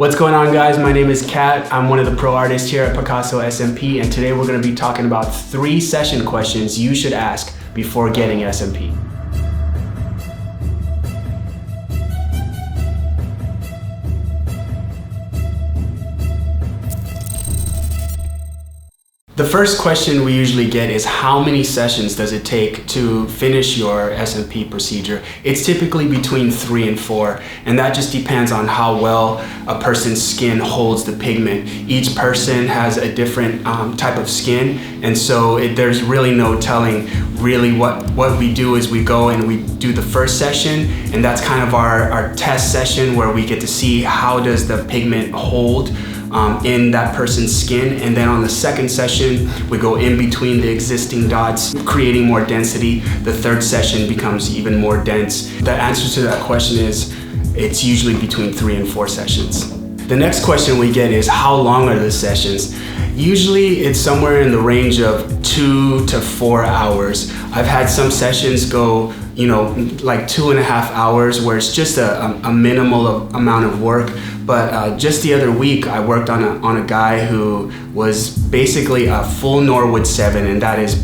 What's going on, guys? My name is Kat. I'm one of the pro artists here at Picasso SMP, and today we're going to be talking about 3 session questions you should ask before getting SMP. The first question we usually get is how many sessions does it take to finish your SMP procedure? It's typically between 3 and 4, and that just depends on how well a person's skin holds the pigment. Each person has a different type of skin, and so there's really no telling. Really what we do is we go and we do the first session, and that's kind of our test session where we get to see how does the pigment hold in that person's skin. And then on the second session, we go in between the existing dots, creating more density. The third session becomes even more dense. The answer to that question is it's usually between 3 and 4 sessions. The next question we get is how long are the sessions? Usually it's somewhere in the range of 2 to 4 hours. I've had some sessions go, like 2.5 hours, where it's just a minimal amount of work. But just the other week, I worked on a guy who was basically a full Norwood 7, and that is,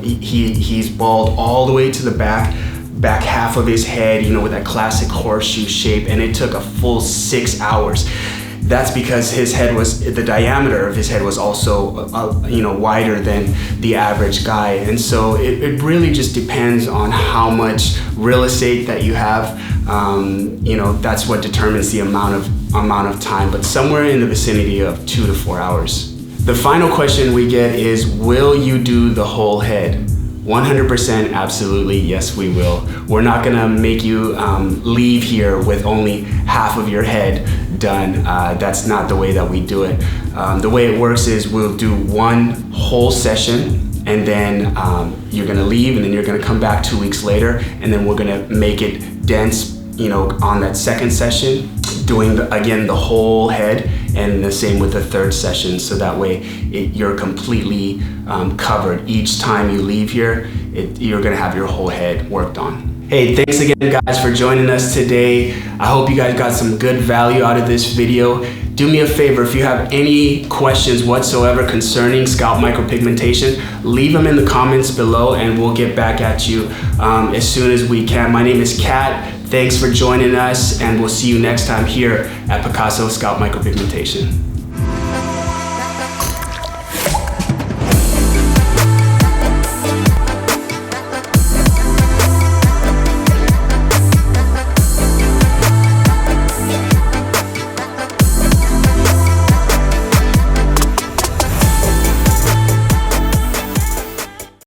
he's bald all the way to the back half of his head, with that classic horseshoe shape, and it took a full 6 hours. That's because the diameter of his head was also, wider than the average guy. And so it really just depends on how much real estate that you have. That's what determines the amount of time, but somewhere in the vicinity of 2 to 4 hours. The final question we get is, will you do the whole head? 100% absolutely, yes we will. We're not gonna make you leave here with only half of your head done. That's not the way that we do it. The way it works is we'll do one whole session, and then you're gonna leave, and then you're gonna come back 2 weeks later, and then we're gonna make it dense, on that second session, doing again the whole head, and the same with the third session, so that way you're completely covered. Each time you leave here, you're gonna have your whole head worked on. Hey, thanks again, guys, for joining us today. I hope you guys got some good value out of this video. Do me a favor, if you have any questions whatsoever concerning scalp micropigmentation, leave them in the comments below and we'll get back at you as soon as we can. My name is Kat. Thanks for joining us, and we'll see you next time here at Picasso Scalp Micropigmentation.